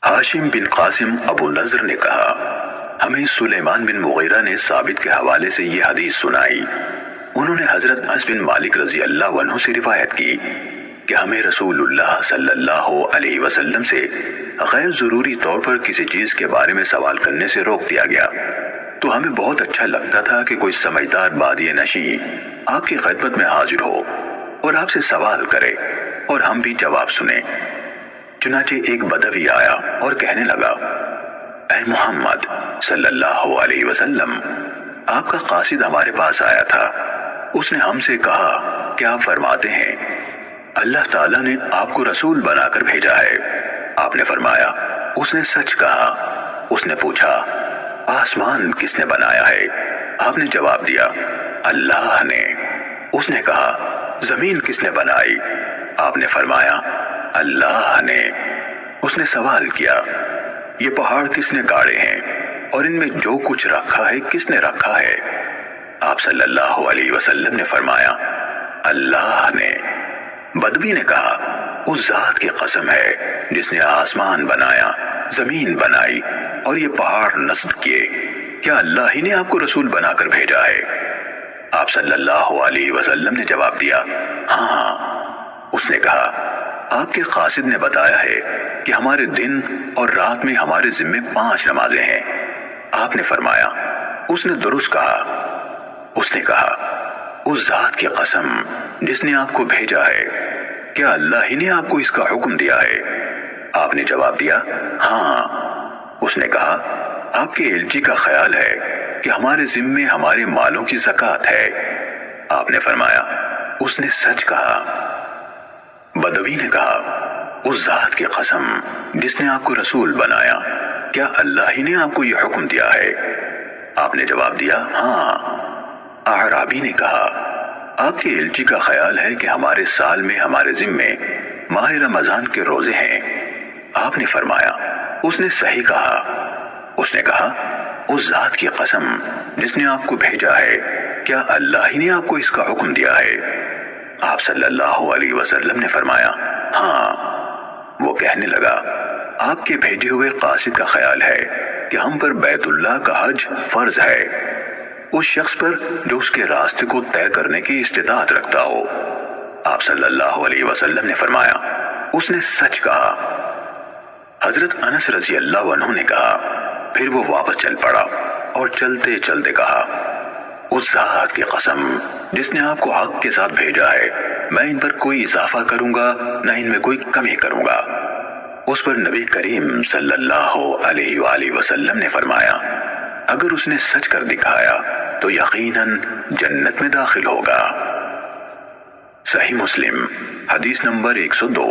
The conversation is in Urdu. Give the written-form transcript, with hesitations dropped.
ہاشم بن قاسم ابو نضر نے کہا، ہمیں سلیمان بن مغیرہ نے ثابت کے حوالے سے یہ حدیث سنائی۔ انہوں نے حضرت انس بن مالک رضی اللہ عنہ سے روایت کی کہ ہمیں رسول اللہ صلی اللہ علیہ وسلم سے غیر ضروری طور پر کسی چیز کے بارے میں سوال کرنے سے روک دیا گیا، تو ہمیں بہت اچھا لگتا تھا کہ کوئی سمجھدار بادی نشین آپ کی خدمت میں حاضر ہو اور آپ سے سوال کرے اور ہم بھی جواب سنیں۔ چنانچہ ایک بدوی آیا اور کہنے لگا، اے محمد صلی اللہ علیہ وسلم، آپ کا قاصد ہمارے پاس آیا تھا۔ اس نے ہم سے کہا کہ آپ فرماتے ہیں اللہ تعالیٰ نے آپ کو رسول بنا کر بھیجا ہے۔ آپ نے فرمایا اس نے سچ کہا۔ اس نے پوچھا آسمان کس نے بنایا ہے؟ آپ نے جواب دیا اللہ نے۔ اس نے کہا زمین کس نے بنائی؟ آپ نے فرمایا اللہ نے۔ اس نے سوال کیا یہ پہاڑ کس نے گاڑے ہیں اور ان میں جو کچھ رکھا ہے کس نے رکھا ہے؟ آپ صلی اللہ علیہ وسلم نے فرمایا اللہ نے۔ بدوی نے کہا اس ذات کی قسم ہے جس نے آسمان بنایا، زمین بنائی اور یہ پہاڑ نصب کیے، کیا اللہ ہی نے آپ کو رسول بنا کر بھیجا ہے؟ آپ صلی اللہ علیہ وسلم نے جواب دیا ہاں۔ اس نے کہا آپ کے قاصد نے بتایا ہے کہ ہمارے دن اور رات میں ہمارے ذمے 5 نمازیں ہیں۔ آپ نے فرمایا اس نے درست کہا۔ اس نے کہا اس ذات کی قسم جس نے آپ کو بھیجا ہے، کیا اللہ ہی نے آپ کو اس کا حکم دیا ہے؟ آپ نے جواب دیا ہاں۔ اس نے کہا آپ کے الچی کا خیال ہے کہ ہمارے ذمے ہمارے مالوں کی زکوٰۃ ہے۔ آپ نے فرمایا اس نے سچ کہا۔ بدوی نے کہا اس ذات کی قسم جس نے آپ کو رسول بنایا، کیا اللہ ہی نے آپ کو یہ حکم دیا ہے؟ آپ نے جواب دیا ہاں۔ اعرابی نے کہا آپ کے الچی کا خیال ہے کہ ہمارے سال میں ہمارے ذمے ماہ رمضان کے روزے ہیں۔ آپ نے فرمایا اس نے صحیح کہا۔ اس نے کہا اس ذات کی قسم جس نے آپ کو بھیجا ہے، کیا اللہ ہی نے آپ کو اس کا حکم دیا ہے؟ آپ صلی اللہ علیہ وسلم نے فرمایا ہاں۔ وہ کہنے لگا آپ کے بھیجے ہوئے قاصد کا خیال ہے کہ ہم پر بیت اللہ کا حج فرض ہے، اس شخص پر جو اس کے راستے کو طے کرنے کی استطاعت رکھتا ہو۔ آپ صلی اللہ علیہ وسلم نے فرمایا اس نے سچ کہا۔ حضرت انس رضی اللہ عنہ نے کہا پھر وہ واپس چل پڑا اور چلتے چلتے کہا اس ذات کی قسم جس نے آپ کو حق کے ساتھ بھیجا ہے، میں ان پر کوئی اضافہ کروں گا نہ ان میں کوئی کمی کروں گا۔ اس پر نبی کریم صلی اللہ علیہ وآلہ وسلم نے فرمایا اگر اس نے سچ کر دکھایا تو یقیناً جنت میں داخل ہوگا۔ صحیح مسلم حدیث نمبر 102۔